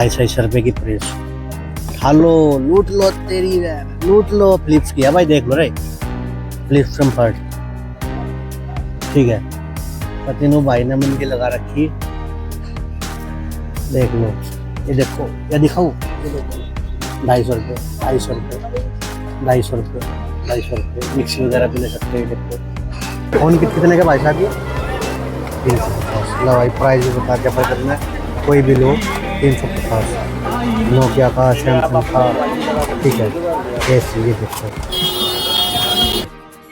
₹250 की प्रेस। खा लो, लूट लो तेरी लूट लो। फ्लिप्स की है भाई, देख लो रे, फ्लिप्स कंफर्ट। ठीक है, तीनों भाई ने मिल के लगा रखी। देख लो, ये देखो, ये दिखाऊं, ये देखो, ₹250, ₹250, ₹250, ₹250। मिक्सी वगैरह भी ले सकते हैं। देखो फोन कितने का भाई साहब? ये 350। लो भाई, प्राइस भी बता दिया भाई में, कोई भी लो 350। नोकिया का, सैमसंग का। ठीक है, ऐसे ये देखो,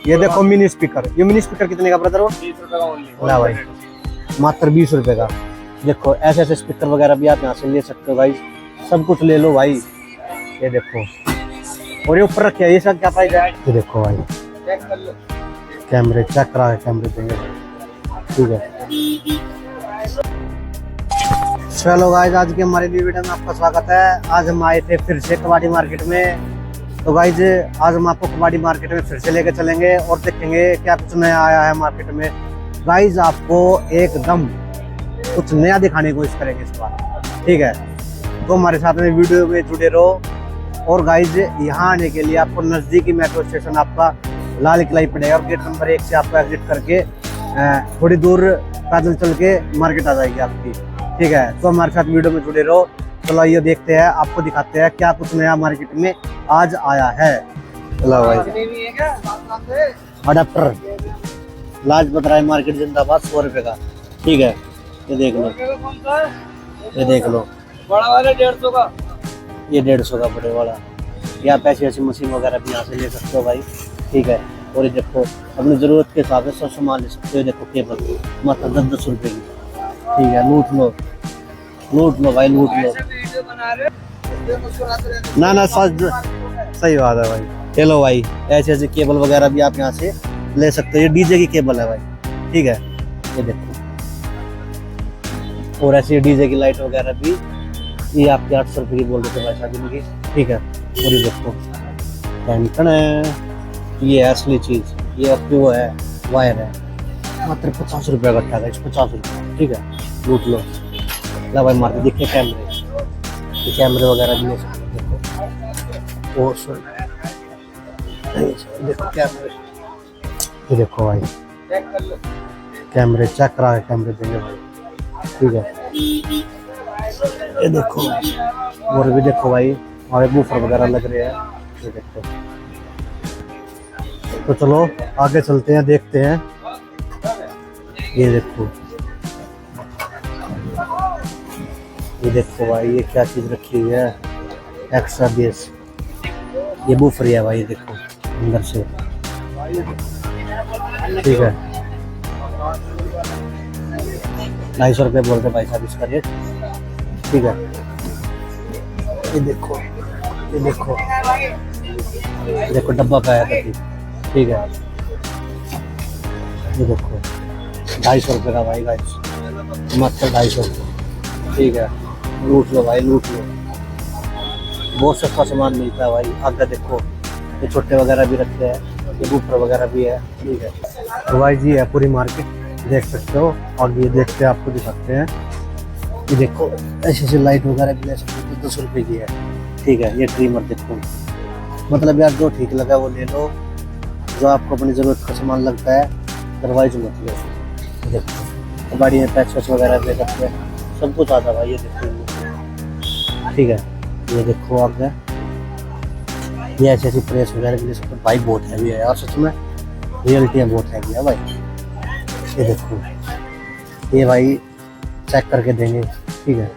ये देखो मिनी स्पीकर। ये मिनी स्पीकर कितने का ब्रदर? वो 20 रुपये का ओनली। ला भाई, मात्र 20 रुपये का। देखो ऐसे ऐसे स्पीकर वगैरह भी आप यहाँ से ले सकते हो भाई, सब कुछ ले लो भाई। ये देखो, और ये ऊपर रखे है, ये सब क्या प्राइस है? ये देखो भाई, कैमरे चेक करा है, कैमरे देंगे। ठीक है, चलो गाइस, आज की हमारी वीडियो में आपका स्वागत है। आज हम आए थे फिर से कबाड़ी मार्केट में। तो गाइस, आज हम आपको कबाड़ी मार्केट में फिर से लेकर चलेंगे और देखेंगे क्या कुछ नया आया है मार्केट में। गाइस, आपको एकदम कुछ नया दिखाने की कोशिश करेंगे इस बार। ठीक है, तो हमारे साथ में वीडियो में जुड़े रहो। और गाइस, यहाँ आने के लिए आपको नज़दीकी मेट्रो स्टेशन आपका लाल किला ही पड़ेगा, और गेट नंबर 1 से आपको एग्जिट करके थोड़ी दूर पैदल चल के मार्केट आ जाएगी आपकी। ठीक है, तो हमारे साथ वीडियो में जुड़े रहो। चलो आइए देखते हैं, आपको दिखाते हैं क्या कुछ नया मार्केट में आज आया है। चलो भाई, अडाप्टर लाजपत राय मार्केट जिंदाबाद, 100 रुपये का। ठीक है, ये देख लो, ये देख लो, बड़ा वाला 150 का, ये 150 का बड़े वाला। या पैसे ऐसी मशीन वगैरह भी यहाँ से ले सकते हो भाई। ठीक है, और ये देखो, अपनी ज़रूरत के हिसाब से सब सामान ले सकते हो। देखो केबल मात्र 10-10 रुपये की। ठीक है, लूट लो, लूट लो भाई, लूट लो। ना ना, सही बात है भाई। चलो भाई, ऐसे ऐसे केबल वगैरह भी आप यहाँ से ले सकते हो। ये डीजे की केबल है भाई। ठीक है, ये देखो, और ऐसी डीजे की लाइट वगैरह भी, ये आपके 800 रुपये की बोल देते भाई साहब इनकी। ठीक है, और ये देखो, टेंशन है, ये असली चीज़, ये आपकी वो है, वायर है, मात्र 50 रुपये का गट्टा है, 50 रुपये। ठीक है, लूट लो। ला भाई, मार्केट दिखे कैमरे, ये कैमरे वगैरह भी ले सकते हो। देखो, और देखो कैमरे, ये देखो भाई, कैमरे चेक करा है, कैमरे देंगे भाई। ठीक है, ये देखो, और भी देखो भाई, हमारे बूफर वगैरह लग रहे हैं। ये देखो, तो चलो आगे चलते हैं, देखते हैं। ये देखो, ये देखो भाई, ये क्या चीज़ रखी हुई है, एक्स्ट्रा बेस। ये बूफर है भाई, देखो अंदर से। ठीक है, 250 रुपये बोलते भाई साहब इसका रेट। ठीक है, ये देखो, ये देखो, देखो डब्बा पाया था। ठीक है, ये देखो, 250 रुपये का भाई, गाइस मात्र 250 रुपये। ठीक है, लूट लो भाई, लूट लो, बहुत सस्ता सामान मिलता है भाई। आगे देखो, ये छोटे वगैरह भी रखे हैं, ये बूफर वगैरह भी है। ठीक है, तो भाई जी है पूरी मार्केट, देख सकते हो। और ये देखते हैं, आपको दिखाते हैं। ये देखो, ऐसे ऐसे लाइट वगैरह भी ले सकते हो, 10 रुपये की है। ठीक है, ये ट्रिमर देखो, मतलब यार जो ठीक लगा वो ले लो, जो आपको अपनी ज़रूरत का सामान लगता है, अदरवाइज मत लो। देखो, कबाड़ी में पैच वगैरह ले सकते हैं, सब कुछ आता भाई। ये देखो, ठीक है, ये देखो आगे, ये ऐसी ऐसी प्रेस वगैरह भी ले सकते हो भाई। बहुत हैवी है यार, सच में रियलिटी है, बहुत हैवी है भाई। ये देखो, ये भाई चेक करके देंगे। ठीक है,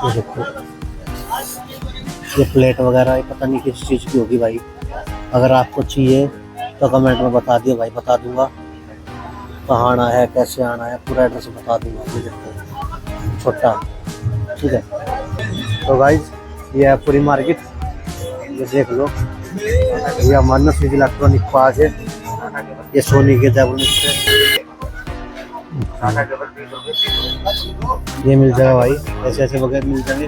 ये देखो, ये प्लेट वगैरह, ये पता नहीं किस चीज़ की होगी भाई। अगर आपको चाहिए तो कमेंट में बता दियो भाई, बता दूंगा कहाँ आना है, कैसे आना है, पूरा एड्रेस बता दूंगा। ये देखो, छोटा। ठीक है, तो गाइज ये है पूरी मार्केट, ये देख लो। ये हमारा नफीज इलेक्ट्रॉनिक पास है, ये सोनी के जयपुर से ये मिल जाएगा भाई, ऐसे ऐसे वगैरह मिल जाएंगे।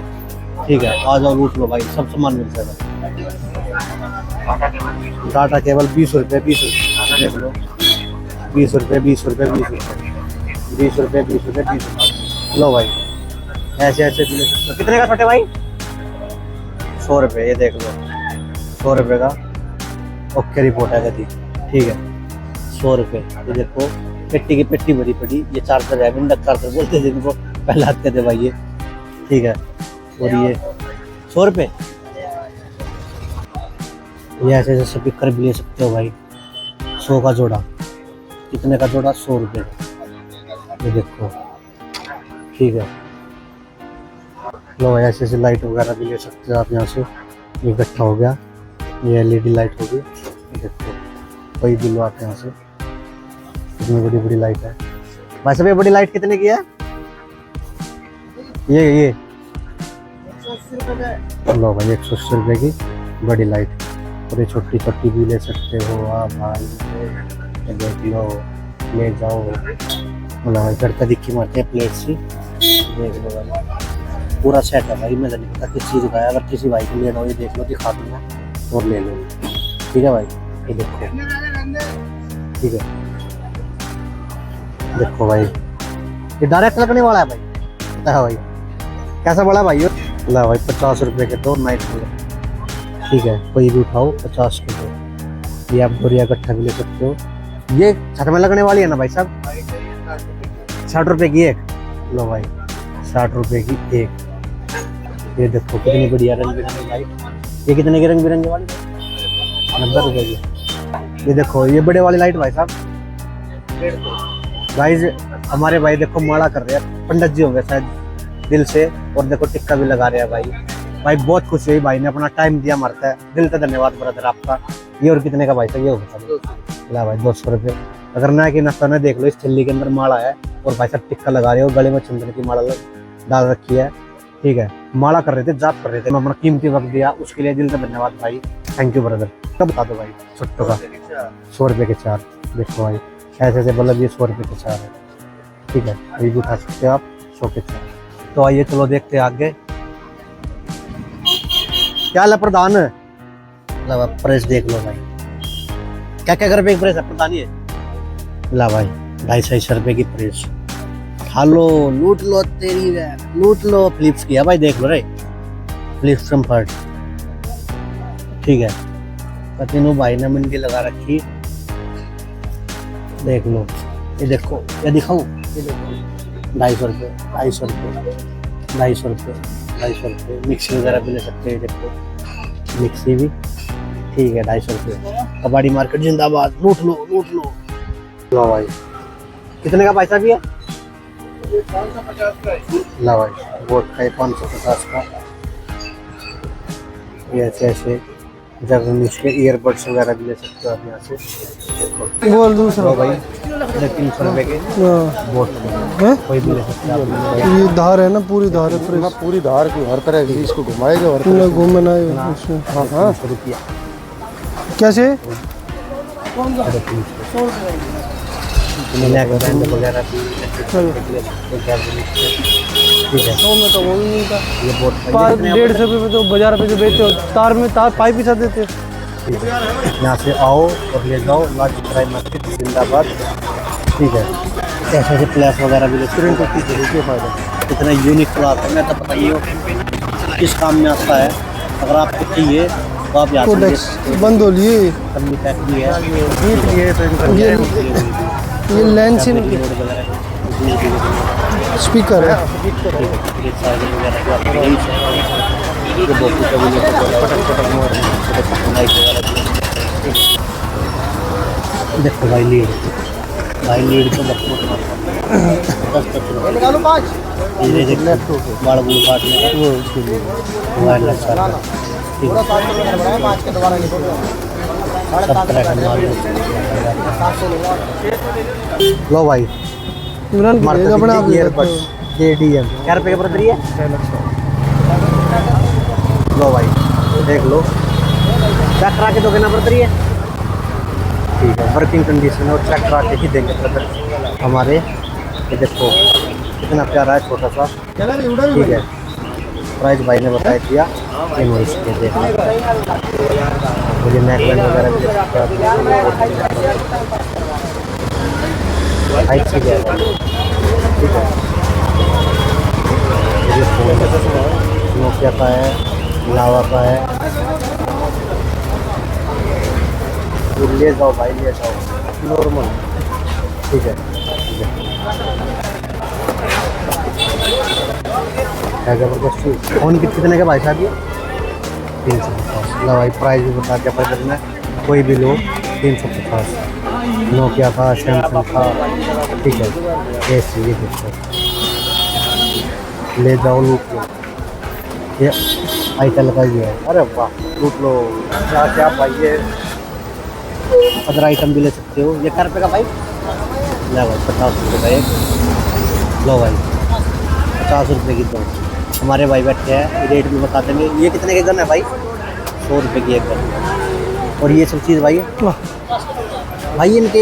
ठीक है, आ जाओ, लूट लो भाई, सब सामान मिल जाएगा। डाटा केबल 20 रुपये, 20 रुपये देख लो, 20 रुपये, 20 रुपये, 20 रुपये, 20 रुपये, 20 रुपये, 20 रुपये। लो भाई, ऐसे ऐसे भी ले सकते हो। कितने का छोटे भाई? 100 रुपये, ये देख लो 100 रुपये का ओके रिपोर्ट है गति। ठीक है 100 रुपये। ये देखो पेटी की पेटी भरी पड़ी। ये चार्जर है, विंडक चार्जर बोलते थे इनको, पहले आते थे भाई ये। ठीक है और ये 100 रुपये। ये ऐसे ऐसे स्पीकर भी ले सकते हो भाई, 100 का जोड़ा। कितने का जोड़ा? 100 रुपये। ये देखो ठीक है। लो ऐसे ऐसे लाइट वगैरह भी ले सकते हो आप यहाँ से। ये इकट्ठा हो गया, ये एलईडी लाइट होगी। देखो कोई भी लो आप यहाँ से, कितनी बड़ी बड़ी लाइट है भाई साहब। ये बड़ी लाइट कितने की है? ये लो भाई 180 रुपये की बड़ी लाइट। और ये छोटी छोटी भी ले सकते हो आप भाई। ये देख लो, ले जाओ। बोला भाई घर का दिक्की मारते हैं प्लेट सी। देख लो भाई पूरा सेट है भाई। मैं नहीं पता किस चीज़ का है, अगर किसी भाई को लेना हो ये देख लो, दिखा दूंगा और ले लो। ठीक है भाई ये देखो। ठीक है देखो भाई ये डायरेक्ट लगने वाला है भाई। पता है भाई कैसा बड़ा भाई? ला भाई 50 रुपये के 2 नाइट में। ठीक है कोई भी उठाओ 50 के 2। ये आप बोरिया इकट्ठा भी ले सकते हो। ये छत में लगने वाली है ना भाई साहब? 60 रुपये की एक। लो भाई 60 रुपये की एक। ये देखो कितनी बढ़िया रंग बिरंगी लाइट। ये कितने की रंग बिरंगी वाली? 90 रुपये की। ये देखो ये बड़े वाली लाइट भाई साहब। गाइस हमारे भाई देखो माला कर रहे हैं, पंडित जी होंगे शायद दिल से। और देखो टिक्का भी लगा रहे हैं भाई। भाई बहुत खुशी हुई, भाई ने अपना टाइम दिया, मरता है दिल से धन्यवाद ब्रदर आपका। ये और कितने का भाई साहब? ये होगा ला भाई 200 रुपये। अगर ना कि नफा ना देख लो, इस थैली के अंदर माला है और भाई साहब टिक्का लगा रहे हो, गले में चंदन की माला डाल रखी है। ठीक है माला कर रहे थे, जाप कर रहे थे, अपना कीमती वक्त दिया उसके लिए दिल से धन्यवाद भाई। Thank you brother. कब बता दो भाई छोटो का 100 रुपये के 4। देखो भाई ऐसे ऐसे बल्ब ये 100 रुपये के 4 है। ठीक है ये भी उठा सकते हो आप 100 के 4। तो आइए चलो देखते हैं आगे क्या है प्रधान। प्रेस देख लो भाई, क्या क्या रुपये की प्रेस है प्रधान? ये ला भाई 250 रुपये की प्रेस। खा लो, लूट लो तेरी लूट लो। फिलिप्स की है भाई, देख लो रे, फिलिप्स कंफर्ट। ठीक है कतिनो भाई ने मंडी लगा रखी। देख लो ये देखो, ये दिखाऊं? ये देखो 250 रुपये 250 रुपये 250 रुपये 250 रुपये। मिक्सी वगैरह भी ले सकते हैं। देखो मिक्सी भी ठीक है 250 रुपये। कबाड़ी मार्केट जिंदाबाद, लूट लो लूट लो। लो भाई कितने का पैसा भी है? 550 का है। ला भाई बोट का 550 का। ये ऐसे ऐसे जब हम इसके ईयरबड्स वगैरह भी ले सकते हो आप यहाँ से। बोल दूसरा भाई 300 रुपये के बोट है? कोई भी ले सकते हो आप। ये धार है ना, पूरी धार है फ्रेश। पूरी धार की हर तरह की इसको घुमाएगा हर तुमने घूमना है उसमें। हाँ हाँ 300 रुपया। कैसे? ब्रांड वगैरह भी ठीक है। 100 में तो वो भी नहीं था। ये बोट 150 रुपये में तो बाजार पे जो बेचते हो, तार में तार पाइप ही साथ देते। यहाँ से आओ और ले जाओ। लाजपराई मार्केट जिंदाबाद। ठीक है ऐसे ऐसे प्लेस वगैरह भी ले सकते हो। फायदा इतना यूनिक क्लास है, मैं तो बताइए किस काम में आता है। अगर आपको चाहिए तो आप यहाँ से ले कोडेक्स सकते हो। बंद हो लिए। कम्मी पैक भी है। ये लेंस स्पीकर है। देखो भाई लीड तो बाल बूल काटने का वो उसके लिए मोबाइल अच्छा है। ठीक है सब तरह का माल लो भाई। इमरान भेजेगा अपने आप ले सकते हो। JDM क्या रुपये का पड़ है? लो भाई देख लो, चेक करा के दोगे ना पड़ है। ठीक है वर्किंग कंडीशन है और चेक करा के ही देंगे ब्रदर हमारे। ये देखो कितना प्यारा है, छोटा सा। ठीक है प्राइस भाई ने बताया दिया। इसके देखना मुझे नेक बैंड वगैरह भी हाइट से गया। ठीक है ये फोन नोकिया का है, लावा का है। ये ले जाओ भाई, ले जाओ, नॉर्मल। ठीक है, ठीक है। जबरदस्त फोन कितने का भाई साहब? ये 350। ला भाई प्राइस भी बता दिया बजट में, कोई भी लो 350। नोकिया का, सैमसंग का। ठीक है, ऐसे ये देखो, ले जाओ लूट लो। ये आईटेल का ही है। अरे वाह, लूट लो। क्या क्या भाई, ये अदर आइटम भी ले सकते हो। ये 4 रुपये का भाई? ला भाई 50 रुपये का एक। लो भाई 50 रुपये की दो। हमारे भाई बैठे हैं, रेट भी बता देंगे। ये कितने के गन है भाई? 100 रुपये की एक गन। और ये सब चीज़ भाई, भाई इनके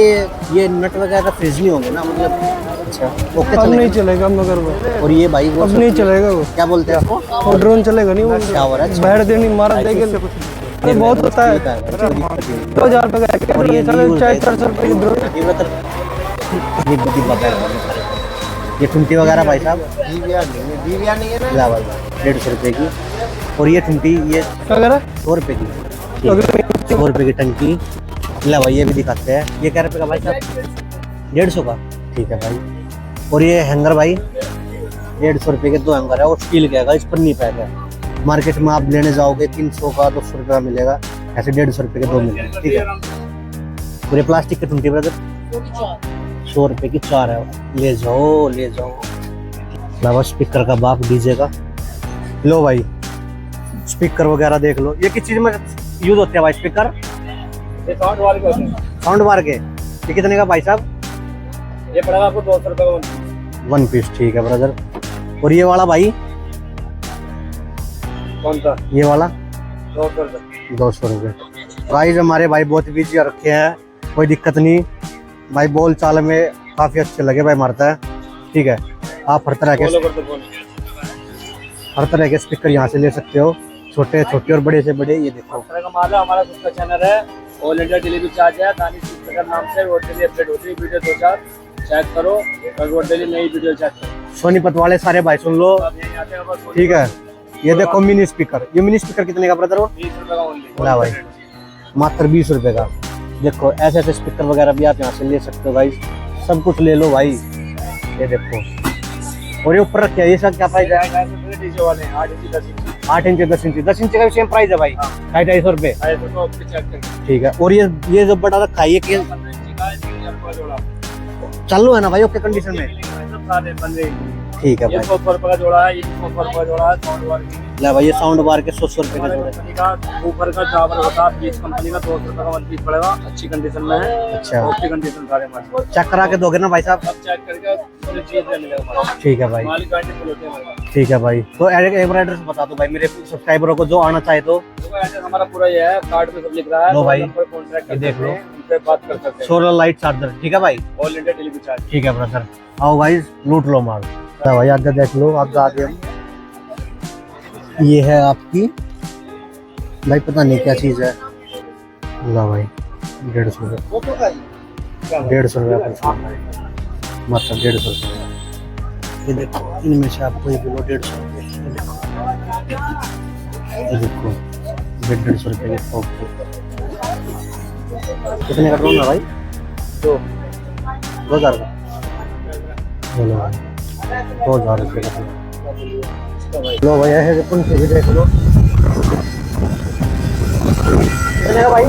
ये नट वगैरह फ्रिज नहीं होंगे ना, मतलब? अच्छा, ओके अब नहीं चलेगा। चलेगा मगर वो, और ये भाई वो अब सब नहीं चीज़- चलेगा वो। क्या बोलते हैं आपको? वो ड्रोन चलेगा नहीं, वो शावर है। बैठ देनी मारा देगा। अरे बहुत होता है। 2000 रुपये का और ये चाहे 400 रुपये की ड्रोन। ये बुद्धि पता है। ये टुंटी वगैरह भाई साहब? दीविया नहीं है ना। ला भाई 150 रुपये की। और ये टुंटी, ये क्या कह रहा 100 रुपये की। ठीक है, 100 रुपये की टंकी। ला भाई ये भी दिखाते हैं। ये क्या रुपये का भाई साहब? 150 का। ठीक है भाई। और ये हैंगर भाई 150 रुपये के 2 हैंगर है, और स्टील का है, इस पर नहीं पैक है। मार्केट में आप लेने जाओगे 300 का 200 रुपये का मिलेगा, ऐसे 150 रुपये के 2 मिलेंगे। ठीक है। पूरे प्लास्टिक के टुंटी ब्रदर 100 रुपये की 4 है। ले जाओ, ले जाओ। लावा स्पीकर का बाप डीजे का। लो भाई स्पीकर वगैरह देख लो। ये किस चीज़ में यूज होते हैं भाई स्पीकर? ये साउंड वाले का है। साउंड बार के। ये कितने का भाई साहब? ये पड़ेगा आपको 200 रुपये का 1 पीस। ठीक है ब्रदर। और ये वाला भाई? कौन सा? ये वाला 200 रुपये। 200 रुपये। प्राइस हमारे भाई बहुत बिजी रखे हैं, कोई दिक्कत नहीं भाई। बोल चाल में काफ़ी अच्छे लगे भाई, मारता है। ठीक है, आप हर तरह के स्पीकर यहाँ से ले सकते हो, छोटे छोटे और बड़े से बड़े। ये देखो तरह का माल है। हमारा खुद का चैनल है, ऑल इंडिया डिलीवरी चार्ज है। दानिश स्पीकर नाम से रोड डेली अपडेट होती है। वीडियो 2-4 चेक करो और रोड डेली नई वीडियो चेक करो। सोनीपत वाले सारे भाई सुन लो। अब यहीं आते हैं बस। ठीक है, ये देखो मिनी स्पीकर। ये मिनी स्पीकर कितने का ब्रदर? 20 रुपये का ओनली। ला भाई मात्र 20 रुपये का। देखो ऐसे ऐसे स्पीकर वगैरह भी आप यहाँ से ले सकते हो भाई, सब कुछ ले लो भाई। ये देखो, और ये ऊपर रखे, ये सब क्या प्राइस है? डीजे वाले 8 इंची 10 इंची। 8 इंच 10 इंच। 10 इंच का भी सेम प्राइस है भाई, 250 रुपये। 250 चेक करके। ठीक है। और ये जो बड़ा रखा है, ये 15 इंची का 3000 रुपये जोड़ा। चालू है ना भाई? ओके कंडीशन में। साढ़े 15 इंची। ठीक है ये भाई। 100 रुपये का जोड़ा है, ये 100 रुपये का जोड़ा है। साउंड वाले ला भाई ये साउंड बार के 100 रुपये का जोड़ा। कंपनी का ऊपर का टावर होता है, बीच कंपनी का 200 रुपये का 1 पीस पड़ेगा। अच्छी कंडीशन में है। अच्छा, अच्छी कंडीशन सारे माल। चेक करा के दोगे ना भाई साहब? सब चेक करके पूरी चीज मिलेगा। ठीक है भाई। माल की गारंटी फुल होती है हमारे। ठीक है भाई। तो एक बार एड्रेस बता दो भाई मेरे सब्सक्राइबरों को, जो आना चाहे तो। देखो एड्रेस हमारा पूरा ये है, कार्ड पे सब लिख रहा है। लो भाई, कॉन्ट्रैक्ट ये देख लो। उनसे बात कर सकते हैं। Solar light charger. ठीक है भाई, ऑल इंडिया डिलीवरी चार्ज। ठीक है ब्रदर। आओ भाई लूट लो माल। तो भाई आगे देख लो, आगे आगे हम। ये है आपकी भाई, पता नहीं क्या चीज़ है। ला भाई 150 रुपये। 150 रुपये पर फोन भाई, मतलब 150 रुपये। ये देखो इनमें से आपको एक किलो 150 रुपये। ये देखो 150 रुपये के टॉप पे। कितने का ड्रोन है भाई? 2000 का। 2000 रुपये का। लो भाई ऐसे पंखे भी देख लो। कितने का भाई?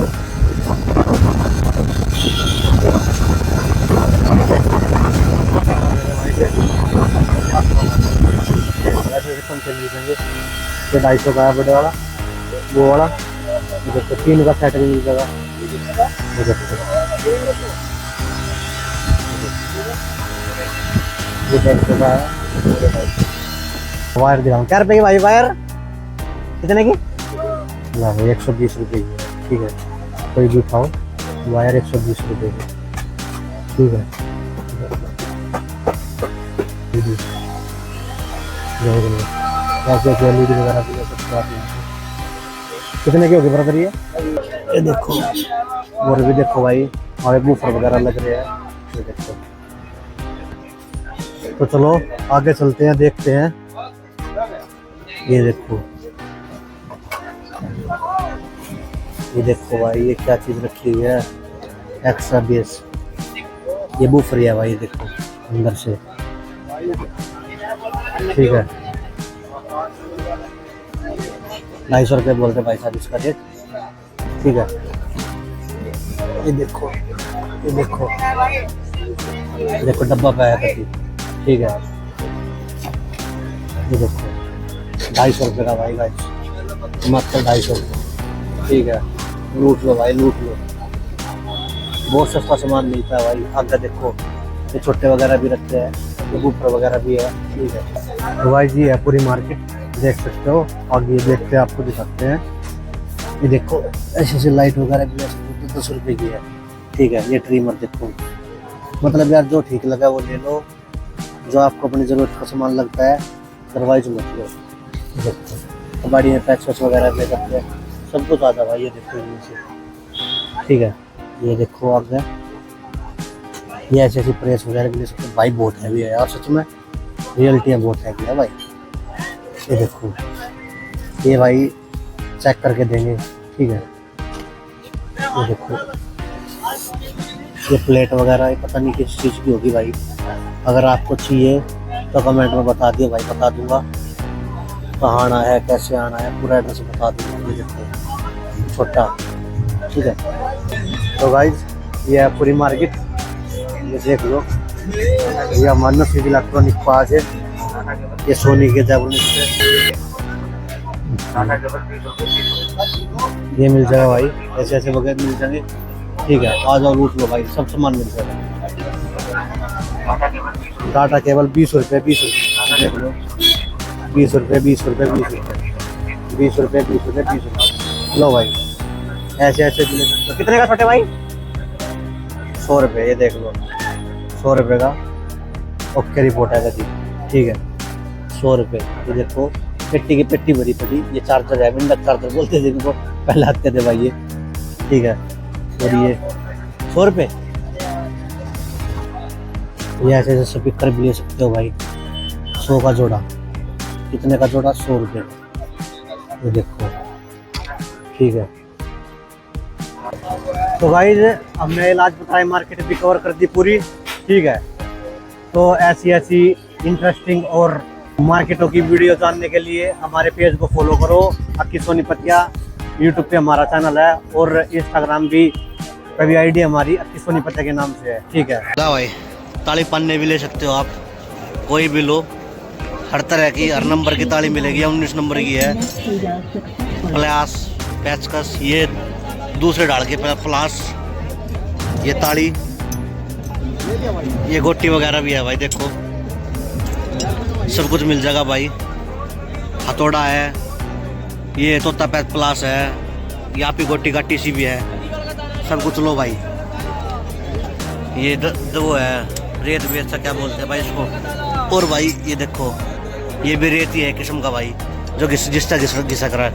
ऐसे पंखे मिल जाएंगे। ये 250 का है बड़े वाला, वो वाला। देखो 3 का सेट भी मिल जाएगा। ये 150 का है। वायर दिखाऊँ? क्या रुपये की भाई वायर? कितने की? ना भाई 120 रुपये की। ठीक है, कोई भी उठाओ। वायर 120 रुपये की। ठीक है, ऐसे LED वगैरह भी ले सकते हो आप यहाँ से। कितने की होगी ब्रदर ये देखो। और भी देखो भाई, हमारे बूफर वगैरह लग रहे हैं। ये देखो। तो चलो आगे चलते हैं, देखते हैं। ये देखो भाई, ये क्या चीज रखी हुई है, एक्स्ट्रा बेस। ये बूफर है भाई, देखो अंदर से, ठीक है। 250 रुपये बोलते भाई साहब इसका रेट, ठीक है। ये देखो डब्बा पे आया था, ठीक है। ये देखो 250 रुपये का भाई गाइस, मात्र 250 रुपये, ठीक है। लूट लो भाई, लूट लो, बहुत सस्ता सामान मिलता है भाई। आगे देखो ये छोटे वगैरह भी रखते हैं, ये बूफर वगैरह भी है, ठीक है। तो भाई जी है पूरी मार्केट, देख सकते हो। आगे ये देखते हैं, आपको दिखाते हैं। ये देखो ऐसे ऐसे लाइट वगैरह भी है, 10 रुपये की है, ठीक है। ये ट्रिमर देखो, मतलब यार जो ठीक लगा वो ले लो, जो आपको अपनी ज़रूरत का सामान लगता है दरवाइज मत लो। देखो कबाड़ी में पैच वैच वगैरह भी करते हैं, सब कुछ आता भाई। ये देखो इनसे, ठीक है। ये देखो आगे ये ऐसी ऐसी प्रेस वगैरह भी ले सकते हैं भाई, बहुत हैवी है यार, सच में रियलिटी है, बहुत हैवी है भाई। ये देखो, ये भाई चेक करके देंगे, ठीक है। ये देखो ये प्लेट वगैरह पता नहीं किस चीज़ की होगी भाई, अगर आपको चाहिए तो कमेंट में बता दिए भाई, बता दूंगा कहाँ आना है, कैसे आना है, पूरा एड्रेस बता दूंगा। ये देखो छोटा, ठीक है। तो गाइज ये है पूरी मार्केट, ये देख लो। ये हमारा नसीब इलेक्ट्रॉनिक पास है, ये सोनी के जैबुनिक से ये मिल जाएगा भाई, ऐसे ऐसे वगैरह मिल जाएंगे, ठीक है। आ जाओ लूट लो भाई, सब सामान मिल जाएगा। टाटा केबल 20 रुपये, 20 रुपये देख लो, 20 रुपये, 20 रुपये, 20 रुपये, 20 रुपये, 20 रुपये, 20 रुपये। लो भाई ऐसे ऐसे भी ले सकते हो। कितने का छोटे भाई? 100 रुपये, ये देख लो 100 रुपये का ओके रिपोर्ट है जी, ठीक है। 100 रुपये, ये देखो पेटी की पेटी भरी पड़ी। ये चार्जर है, विंडो चार्जर बोलते थे इनको, पहले आते थे भाई ये, ठीक है। और ये 100 रुपये। ये ऐसे ऐसे स्पीकर भी ले सकते हो भाई, 100 का जोड़ा। कितने का जोड़ा? 100 रुपये। ये देखो, ठीक है। तो भाई हमने लाजपत राय मार्केट भी कवर कर दी पूरी, ठीक है। तो ऐसी ऐसी इंटरेस्टिंग और मार्केटों की वीडियो जानने के लिए हमारे पेज को फॉलो करो, अक्की सोनीपतिया। यूट्यूब पे हमारा चैनल है और इंस्टाग्राम भी पे भी आईडी हमारी अक्की सोनीपतिया के नाम से है, ठीक है। भाई ताली पन्ने भी ले सकते हो आप, कोई भी लो, हर तरह की, हर नंबर की ताली मिलेगी। 19 नंबर की है, प्लास, पेचकस, ये दूसरे ढाल के फ्लास, ये ताली, ये गोटी वगैरह भी है भाई, देखो सब कुछ मिल जाएगा भाई। हथौड़ा है, ये तोता पैच प्लास है, यहाँ पे गोटी का टीसी भी है, सब कुछ लो भाई। ये वो है रेत वेत सा क्या बोलते हैं भाई इसको। और भाई ये देखो, ये भी रेत ही है किस्म का भाई, जो जिसका घिसक रहा है।